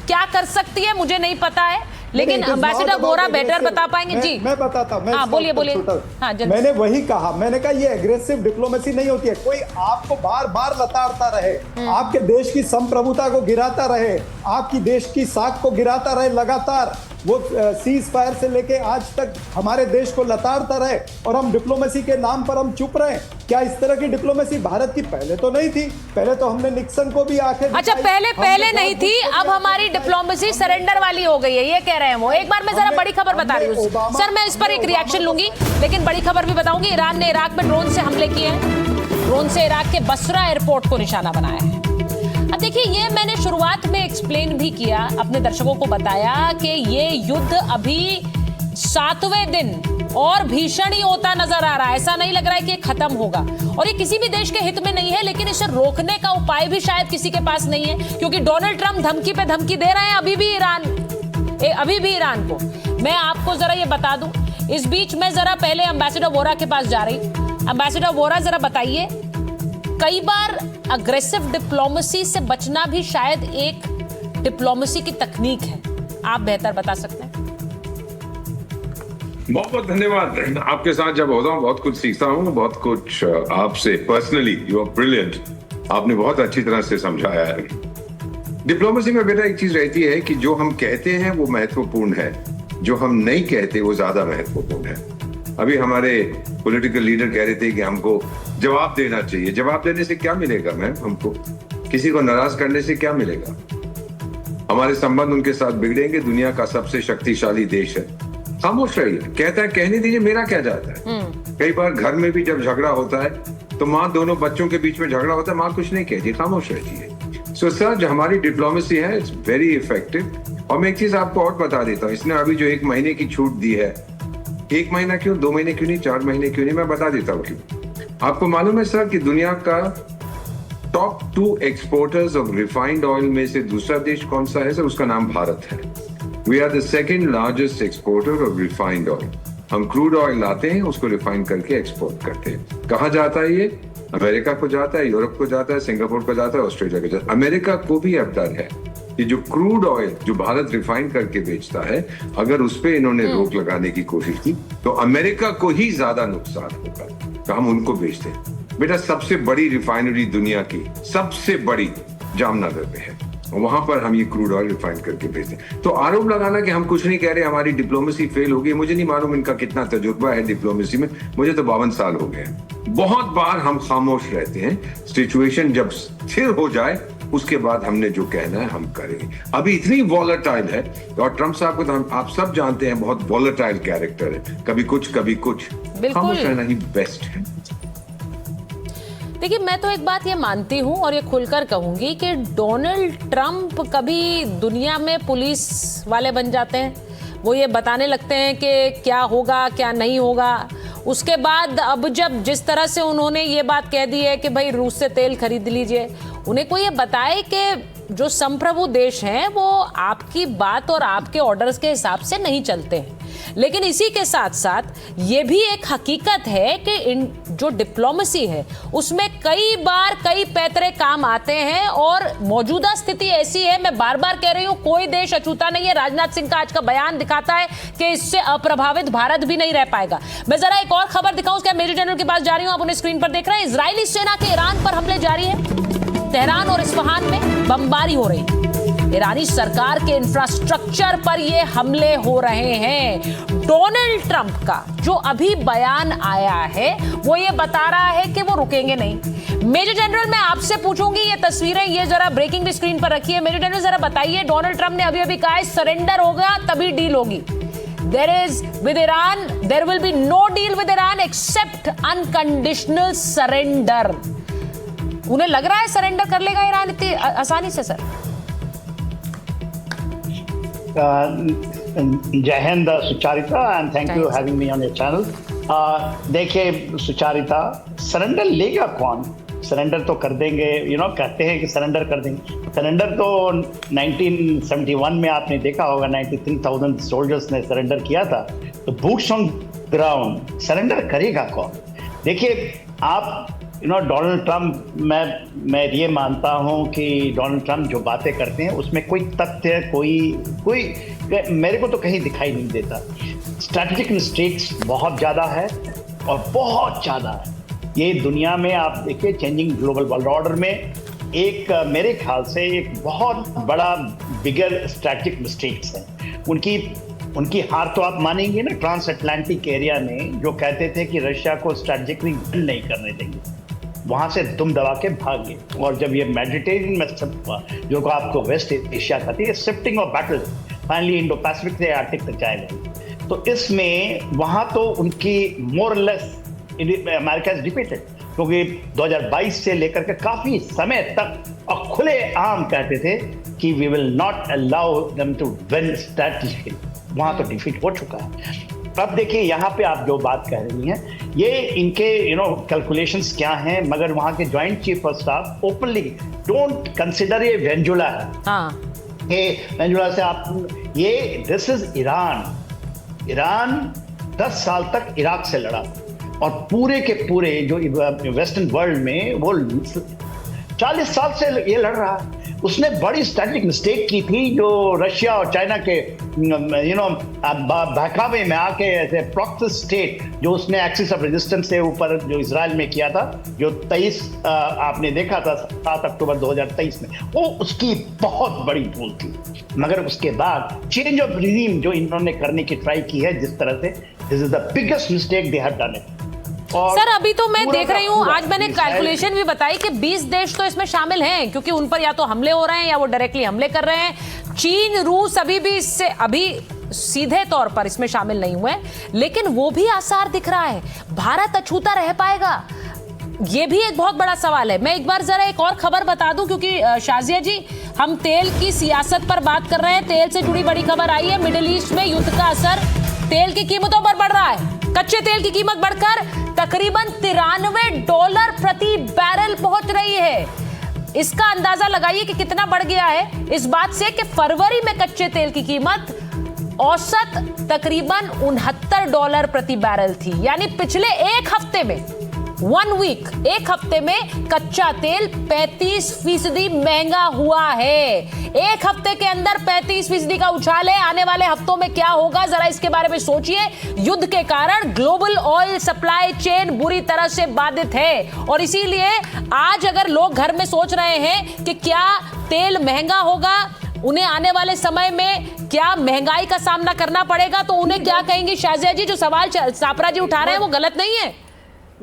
क्या कर सकती है मुझे नहीं पता है, लेकिन एम्बेसडर वोरा बेटर बता पाएंगे। जी मैं बताता हूं। हाँ, बोलिए। हाँ, मैंने वही कहा, मैंने कहा ये एग्रेसिव डिप्लोमेसी नहीं होती है। कोई आपको बार बार लताड़ता रहे, आपके देश की संप्रभुता को गिराता रहे, आपकी देश की साख को गिराता रहे लगातार, वो सीज फायर से लेके आज तक हमारे देश को लताड़ता रहे और हम डिप्लोमेसी के नाम पर हम चुप रहे। क्या इस तरह की डिप्लोमेसी भारत की पहले तो नहीं थी? पहले तो हमने निक्सन को भी आंखें, अच्छा, पहले नहीं थी, अब हमारी डिप्लोमेसी सरेंडर वाली हो गई है, ये कह रहे हैं वो। एक बार मैं जरा बड़ी खबर बता रही हूँ सर, मैं इस पर एक रिएक्शन लूंगी, लेकिन बड़ी खबर भी बताऊंगी। ईरान ने इराक में ड्रोन से हमले किए हैं, ड्रोन से इराक के बसरा एयरपोर्ट को निशाना बनाया है। अब देखिए, ये मैंने शुरुआत में एक्सप्लेन भी किया, अपने दर्शकों को बताया कि ये युद्ध अभी 7वें दिन और भीषण ही होता नजर आ रहा है। ऐसा नहीं लग रहा है कि ये खत्म होगा, और ये किसी भी देश के हित में नहीं है, लेकिन इसे रोकने का उपाय भी शायद किसी के पास नहीं है, क्योंकि डोनाल्ड ट्रंप धमकी पे धमकी दे रहे हैं अभी भी ईरान को। मैं आपको जरा ये बता दूं, इस बीच में जरा पहले एम्बेसडर वोरा के पास जा रही। एम्बेसडर वोरा, जरा बताइए, कई बार अग्रेसिव डिप्लोमेसी से बचना भी शायद एक डिप्लोमेसी की तकनीक है, आप बेहतर बता सकते हैं। बहुत बहुत धन्यवाद। आपके साथ जब होता हूँ बहुत कुछ सीखता हूँ, बहुत कुछ आपसे पर्सनली। यू आर ब्रिलियंट, आपने बहुत अच्छी तरह से समझाया है। डिप्लोमेसी में बेटा एक चीज रहती है कि जो हम कहते हैं वो महत्वपूर्ण है, जो हम नहीं कहते वो ज्यादा महत्वपूर्ण है। अभी हमारे पॉलिटिकल लीडर कह रहे थे कि हमको जवाब देना चाहिए। जवाब देने से क्या मिलेगा मैम? हमको किसी को नाराज करने से क्या मिलेगा? हमारे संबंध उनके साथ बिगड़ेंगे। दुनिया का सबसे शक्तिशाली देश है, खामोश रहिए। कहता है कहने दीजिए, मेरा क्या जाता है। कई बार घर में भी जब झगड़ा होता है तो माँ, दोनों बच्चों के बीच में झगड़ा होता है, माँ कुछ नहीं कहती, खामोश रहती है। सो सर, जो हमारी डिप्लोमेसी है इट्स वेरी इफेक्टिव। और मैं एक चीज आपको और बता देता हूँ, इसने अभी जो 1 महीने की छूट दी है, 1 महीना क्यों, 2 महीने क्यों नहीं, 4 महीने क्यों नहीं, मैं बता देता हूँ क्यों। आपको मालूम है सर कि दुनिया का top 2 exporters of refined oil में से दूसरा देश कौन सा है सर? उसका नाम भारत है। We are the second largest exporter of refined oil. हम क्रूड ऑयल लाते हैं, उसको रिफाइन करके एक्सपोर्ट करते हैं। कहाँ जाता है ये? अमेरिका को जाता है, यूरोप को जाता है, सिंगापुर को जाता है, ऑस्ट्रेलिया को जाता है। अमेरिका को भी अब डर है कि जो क्रूड ऑयल जो भारत रिफाइन करके बेचता है, अगर उस पर इन्होंने रोक लगाने की कोशिश की तो अमेरिका को ही ज्यादा नुकसान होगा। तो हम उनको बेचते हैं। बेटा, सबसे बड़ी रिफाइनरी दुनिया की सबसे बड़ी जामनगर पे है, वहां पर हम ये क्रूड ऑयल रिफाइन करके बेचते हैं। तो आरोप लगाना कि हम कुछ नहीं कह रहे, हमारी डिप्लोमेसी फेल होगी, मुझे नहीं मालूम इनका कितना तजुर्बा है डिप्लोमेसी में। मुझे तो 52 साल हो गए हैं। बहुत बार हम खामोश रहते हैं, सिचुएशन जब स्थिर हो जाए उसके बाद हमने जो कहना है हम करेंगे। अभी इतनी वॉलेटाइल है, और ट्रंप साहब को तो आप सब जानते हैं, बहुत वॉलेटाइल कैरेक्टर है, कभी कुछ कभी कुछ। खामोश रहना ही बेस्ट है। देखिए, मैं तो एक बात ये मानती हूँ और ये खुलकर कहूंगी कि डोनाल्ड ट्रंप कभी दुनिया में पुलिस वाले बन जाते हैं। वो ये बताने लगते हैं कि क्या होगा क्या नहीं होगा। उसके बाद अब जब जिस तरह से उन्होंने ये बात कह दी है कि भाई रूस से तेल खरीद लीजिए, उन्हें कोई ये बताए कि जो संप्रभु देश हैं वो आपकी बात और आपके ऑर्डर्स के हिसाब से नहीं चलते हैं। लेकिन इसी के साथ साथ ये भी एक हकीकत है कि जो डिप्लोमेसी है उसमें कई बार कई पैतरे काम आते हैं, और मौजूदा स्थिति ऐसी है, मैं बार बार कह रही हूं, कोई देश अछूता नहीं है। राजनाथ सिंह का आज का बयान दिखाता है कि इससे अप्रभावित भारत भी नहीं रह पाएगा। मैं जरा एक और खबर दिखाऊं, उसके मेजर जनरल के पास जा रही हूं, आप उन्हें स्क्रीन पर देख रहे हैं। इजरायली सेना के ईरान पर हमले जारी है। तेहरान और इस्फहान में बमबारी हो रही है। ईरानी सरकार के इंफ्रास्ट्रक्चर पर ये हमले हो रहे हैं। डोनाल्ड ट्रंप का जो अभी बयान आया है वो ये बता रहा है कि वो रुकेंगे नहीं। मेजर जनरल, मैं आपसे पूछूंगी, ये तस्वीरें ये जरा ब्रेकिंग भी स्क्रीन पर रखिए। मेजर जनरल, जरा बताइए, डोनाल्ड ट्रंप ने अभी अभी कहा है सरेंडर होगा तभी डील होगी। There will be no deal with Iran except unconditional surrender। उन्हें लग रहा है सरेंडर कर लेगा ईरान इतनी आसानी से? सर, जय Hind Sucharita, and thank you having me on your channel. देखिए सुचारिता, सरेंडर लेगा कौन? सरेंडर तो कर देंगे, कहते हैं कि सरेंडर कर देंगे। सरेंडर तो 1971 में आपने देखा होगा, 93,000 सोल्जर्स ने सरेंडर किया था। तो बूट्स ऑन ग्राउंड सरेंडर करेगा कौन? देखिए आप डोनाल्ड ट्रंप, मैं ये मानता हूं कि डोनाल्ड ट्रंप जो बातें करते हैं उसमें कोई तथ्य कोई मेरे को तो कहीं दिखाई नहीं देता। स्ट्रैटेजिक मिस्टेक्स बहुत ज़्यादा है, और बहुत ज़्यादा है। ये दुनिया में आप देखिए, चेंजिंग ग्लोबल वर्ल्ड ऑर्डर में एक मेरे ख्याल से एक बहुत बड़ा बिगर स्ट्रैटेजिक मिस्टेक्स हैं। उनकी हार तो आप मानेंगे ना, ट्रांस अटलांटिक एरिया में जो कहते थे कि रशिया को स्ट्रैटेजिकली नहीं करने देंगे, वहां से दुम दबा के भाग गए। और जब ये मेडिटेरियन में शिफ्ट हुआ, जो आपको वेस्ट एशिया कहती है, shifting of battle finally Indo Pacific से आर्टिक तक जाएगा। तो इसमें वहां तो उनकी more less America is defeated, क्योंकि 2022 से लेकर के काफी समय तक और खुले आम कहते थे कि we will not allow them to win strategically. वहां तो डिफीट हो चुका है। अब देखिए यहाँ पे आप जो बात कह रही हैं, ये इनके कैलकुलेशंस क्या हैं, मगर वहाँ के joint chief of staff openly don't consider ये वेंजुला है। ये वेंजुला से आप ये दिस इज ईरान 10 साल तक इराक से लड़ा, और पूरे के पूरे जो वेस्टर्न वर्ल्ड में वो 40 साल से ये लड़ रहा है। उसने बड़ी स्ट्रैटेजिक मिस्टेक की थी, जो रशिया और चाइना के बहकावे में आके ऐसे प्रॉक्सी स्टेट जो उसने एक्सिस ऑफ रेजिस्टेंस से ऊपर जो इजराइल में किया था, जो 23 आपने देखा था 7 अक्टूबर 2023 में, वो उसकी बहुत बड़ी भूल थी। मगर उसके बाद चेंज ऑफ रिजीम जो इन्होंने करने की ट्राई की है जिस तरह से, this is the biggest mistake they have done it. Sir, अभी तो मैं देख रही हूँ, आज मैंने कैलकुलेशन भी बताई कि 20 देश तो इसमें शामिल हैं, क्योंकि उन पर या तो हमले हो रहे हैं या वो डायरेक्टली हमले कर रहे हैं। चीन, रूस अभी भी इससे अभी सीधे तौर पर इसमें शामिल नहीं हुए, लेकिन वो भी आसार दिख रहा है। भारत अछूता रह पाएगा? ये भी एक बहुत बड़ा सवाल है। मैं एक बार जरा एक और खबर बता दूं, क्योंकि शाजिया जी, हम तेल की सियासत पर बात कर रहे हैं। तेल से जुड़ी बड़ी खबर आई है। मिडिल ईस्ट में युद्ध का असर तेल की कीमतों पर बढ़ रहा है। कच्चे तेल की कीमत बढ़कर तकरीबन $93 प्रति बैरल पहुंच रही है। इसका अंदाजा लगाइए कि कितना बढ़ गया है, इस बात से कि फरवरी में कच्चे तेल की कीमत औसत तकरीबन $69 प्रति बैरल थी। यानी पिछले एक हफ्ते में, 1 वीक, एक हफ्ते में कच्चा तेल 35% महंगा हुआ है। एक हफ्ते के अंदर 35% का उछाल है। आने वाले हफ्तों में क्या होगा, जरा इसके बारे में सोचिए। युद्ध के कारण ग्लोबल ऑयल सप्लाई चेन बुरी तरह से बाधित है, और इसीलिए आज अगर लोग घर में सोच रहे हैं कि क्या तेल महंगा होगा, उन्हें आने वाले समय में क्या महंगाई का सामना करना पड़ेगा, तो उन्हें क्या कहेंगे शाजिया जी? जो सवाल सापरा जी उठा रहे हैं वो गलत नहीं है।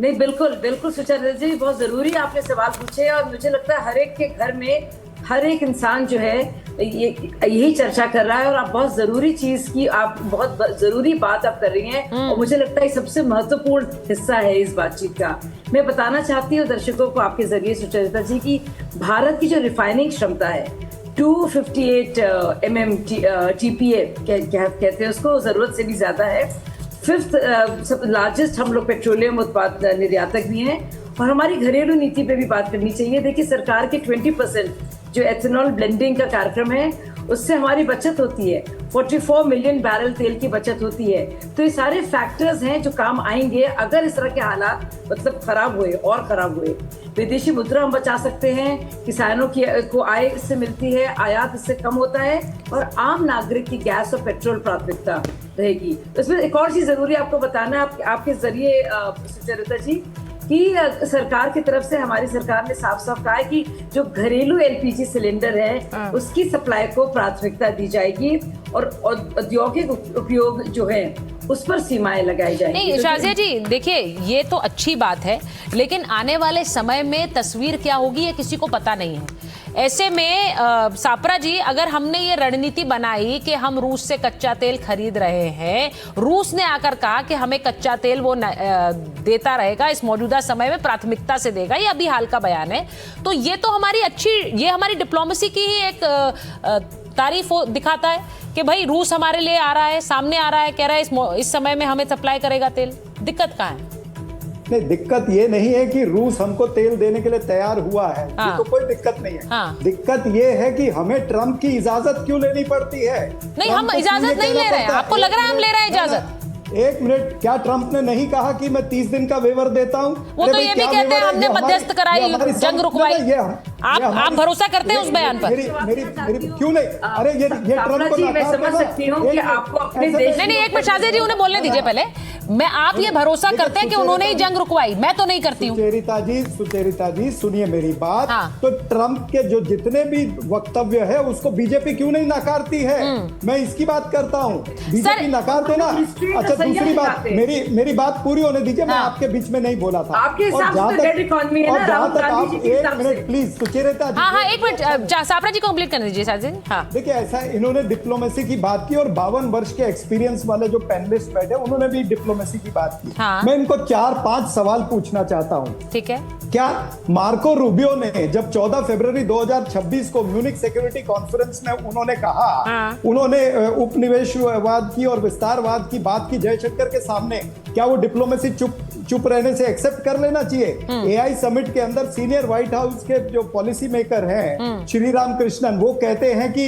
नहीं, बिल्कुल बिल्कुल सुचेता जी, बहुत जरूरी आपने सवाल पूछे, और मुझे लगता है हर एक के घर में हर एक इंसान जो है यही चर्चा कर रहा है, और आप बहुत जरूरी चीज की, आप बहुत जरूरी बात आप कर रही हैं, और मुझे लगता है सबसे महत्वपूर्ण हिस्सा है इस बातचीत का। मैं बताना चाहती हूँ दर्शकों को आपके जरिए सुचेता जी की भारत की जो रिफाइनिंग क्षमता है 258 TPA कहते हैं उसको, जरूरत से भी ज्यादा है। 5th लार्जेस्ट हम लोग पेट्रोलियम उत्पाद निर्यातक भी हैं, और हमारी घरेलू नीति पे भी बात करनी चाहिए। देखिए, सरकार के 20% जो एथेनॉल ब्लेंडिंग का कार्यक्रम है उससे हमारी बचत होती है, 44 मिलियन बैरल तेल की बचत होती है। तो ये सारे फैक्टर्स हैं जो काम आएंगे अगर इस तरह के हालात मतलब खराब हुए और खराब हुए। विदेशी मुद्रा हम बचा सकते हैं, किसानों को आय इससे मिलती है, आयात इससे कम होता है, और आम नागरिक की गैस और पेट्रोल प्राथमिकता रहेगी। इसमें एक और चीज जरूरी आपको बताना है आपके जरिए सुचरिता जी, कि सरकार की तरफ से हमारी सरकार ने साफ साफ कहा है कि जो घरेलू LPG सिलेंडर है उसकी सप्लाई को प्राथमिकता दी जाएगी, और औद्योगिक उपयोग जो है उस पर सीमाएं लगाई जाएंगी। नहीं शाजिया जी, देखिए ये तो अच्छी बात है, लेकिन आने वाले समय में तस्वीर क्या होगी ये किसी को पता नहीं है। ऐसे में सापरा जी, अगर हमने ये रणनीति बनाई कि हम रूस से कच्चा तेल खरीद रहे हैं, रूस ने आकर कहा कि हमें कच्चा तेल वो देता रहेगा, इस मौजूदा समय में प्राथमिकता से देगा, ये अभी हाल का बयान है, तो ये तो हमारी ये हमारी डिप्लोमेसी की ही एक तारीफ दिखाता है कि भाई रूस हमारे लिए आ रहा है, सामने आ रहा है, कह रहा है इस समय में हमें सप्लाई करेगा तेल। दिक्कत कहाँ है? नहीं, दिक्कत ये नहीं है कि रूस हमको तेल देने के लिए तैयार हुआ है, ये तो कोई दिक्कत नहीं है। दिक्कत ये है कि हमें ट्रंप की इजाजत क्यों लेनी पड़ती है? नहीं, हम इजाजत नहीं ले रहे हैं, आपको लग रहा है हम ले रहे हैं इजाजत? एक मिनट, क्या ट्रंप ने नहीं कहा कि मैं 30 दिन का वेवर देता हूं? वो तो ये भी कहते हैं हमने मध्यस्थ कराई, जंग रुकवाई। आप भरोसा करते हैं उस बयान पर? मेरी क्यों नहीं? अरे ये ट्रंप को मैं समझ सकती हूँ कि आपको अपने देश नहीं, एक मिनट शाजिया जी, उन्हें बोलने दीजिए पहले। आप ये भरोसा करते हैं कि उन्होंने ही जंग रुकवाई? मैं तो नहीं करती हूँ। सुचेरिता जी सुनिए मेरी बात। तो ट्रंप के जो जितने भी वक्तव्य है उसको बीजेपी क्यों नहीं नकारती है? मैं इसकी बात करता हूँ, बीजेपी नकार देना। अच्छा, दूसरी बात, मेरी बात पूरी होने दीजिए, मैं आपके बीच में नहीं बोला था। आपके हिसाब से डेड इकोनॉमी है ना, राहुल गांधी जी के हिसाब से। प्लीज सुचेरिता जी, हाँ, एक मिनट, सापरा जी कंप्लीट करने दीजिए साजिद। हाँ, देखिए, ऐसा इन्होंने डिप्लोमेसी की बात की, और 52 वर्ष के एक्सपीरियंस वाले जो पैनलिस्ट बैठे उन्होंने भी डिप्लोमेसी की बात की। मैं इनको 4-5 सवाल पूछना चाहता हूँ। ठीक है। क्या मार्को रूबियो ने जब 14 फरवरी 2026 को म्यूनिक सिक्योरिटी कॉन्फ्रेंस में उन्होंने कहा, उन्होंने उपनिवेशवाद की और विस्तारवाद की बात की जयशंकर के सामने, क्या वो डिप्लोमेसी चुप रहने से एक्सेप्ट कर लेना चाहिए? AI समिट के अंदर सीनियर व्हाइट हाउस के जो पॉलिसी मेकर हैं श्री राम कृष्णन, वो कहते हैं कि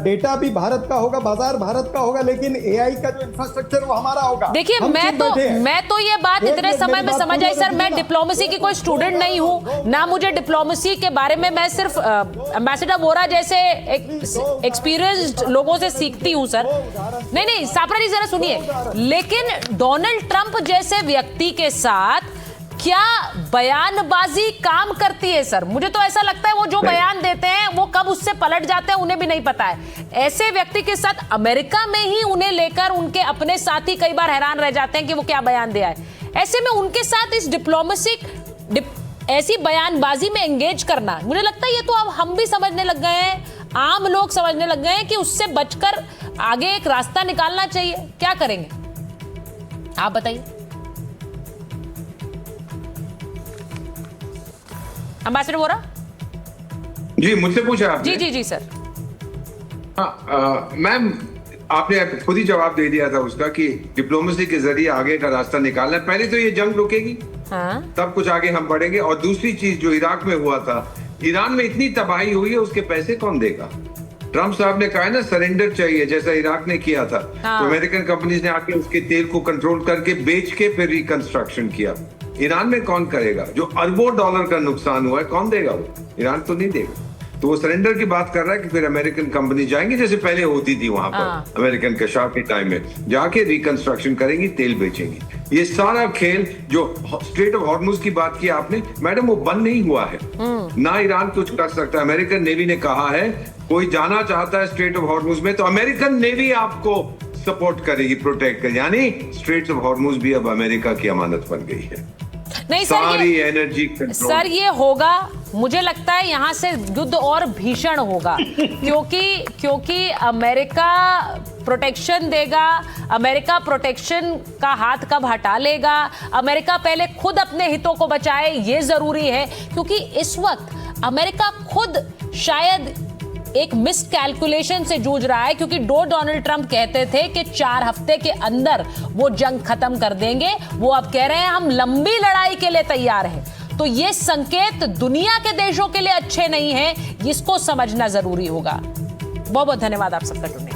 डेटा भी भारत का होगा, बाजार भारत का होगा, लेकिन AI का जो इंफ्रास्ट्रक्चर वो हमारा होगा। देखिए, मैं तो ये बात इतने समय में समझ आई सर, मैं डिप्लोमेसी की कोई स्टूडेंट नहीं हूं ना, मुझे डिप्लोमेसी के बारे में, मैं सिर्फ एम्बेसडर वोरा जैसे एक्सपीरियंस्ड लोगों से सीखती हूं सर। नहीं, सापरा जी जरा सुनिए, लेकिन डोनाल्ड ट्रंप जैसे व्यक्ति के साथ क्या बयानबाजी काम करती है सर? मुझे तो ऐसा लगता है वो जो बयान देते हैं वो कब उससे पलट जाते हैं उन्हें भी नहीं पता है। ऐसे व्यक्ति के साथ अमेरिका में ही उन्हें लेकर उनके अपने साथी कई बार हैरान रह जाते हैं कि वो क्या बयान दिया है। ऐसे में उनके साथ इस ऐसी बयानबाजी में एंगेज करना, मुझे लगता है ये तो अब हम भी समझने लग गए हैं, आम लोग समझने लग गए हैं कि उससे बचकर आगे एक रास्ता निकालना चाहिए। क्या करेंगे आप बताइए? एम्बेसडर वोरा। जी, मुझसे पूछा आपने? जी जी जी सर। हाँ मैम, आपने खुद ही जवाब दे दिया था उसका कि डिप्लोमेसी के जरिए आगे का रास्ता निकालना है। पहले तो ये जंग रुकेगी, हाँ। तब कुछ आगे हम बढ़ेंगे। और दूसरी चीज जो इराक में हुआ था, ईरान में इतनी तबाही हुई है, उसके पैसे कौन देगा? ट्रम्प साहब ने कहा है ना, सरेंडर चाहिए, जैसा इराक ने किया था। हाँ। तो अमेरिकन कंपनीज ने आके उसके तेल को कंट्रोल करके बेच के फिर रिकंस्ट्रक्शन किया। ईरान में कौन करेगा? जो अरबों डॉलर का नुकसान हुआ है, कौन देगा? वो ईरान तो नहीं देगा। तो वो सरेंडर की बात कर रहा है कि फिर अमेरिकन कंपनी जाएंगी, जैसे पहले होती थी वहां पर अमेरिकन के शाह के टाइम में, जाके रिकंस्ट्रक्शन करेंगी, तेल बेचेंगी। ये सारा खेल जो स्ट्रेट ऑफ हॉर्मुज की बात की आपने मैडम, वो बंद नहीं हुआ है ना। ईरान कुछ कर सकता है। अमेरिकन नेवी ने कहा है कोई जाना चाहता है स्ट्रेट ऑफ हॉर्मुज में तो अमेरिकन नेवी आपको सपोर्ट करेगी, प्रोटेक्ट करेगी। यानी स्ट्रेट ऑफ हॉर्मुज भी अब अमेरिका की अमानत बन गई है। नहीं सर, सारी एनर्जी सर ये होगा, मुझे लगता है यहां से युद्ध और भीषण होगा क्योंकि अमेरिका प्रोटेक्शन देगा। अमेरिका प्रोटेक्शन का हाथ कब हटा लेगा? अमेरिका पहले खुद अपने हितों को बचाए, ये जरूरी है, क्योंकि इस वक्त अमेरिका खुद शायद एक मिस कैलकुलेशन से जूझ रहा है, क्योंकि डोनाल्ड ट्रंप कहते थे कि 4 हफ्ते के अंदर वो जंग खत्म कर देंगे। वो अब कह रहे हैं हम लंबी लड़ाई के लिए तैयार हैं। तो ये संकेत दुनिया के देशों के लिए अच्छे नहीं हैं, इसको समझना जरूरी होगा। बहुत बहुत धन्यवाद आप सबका जुड़ने।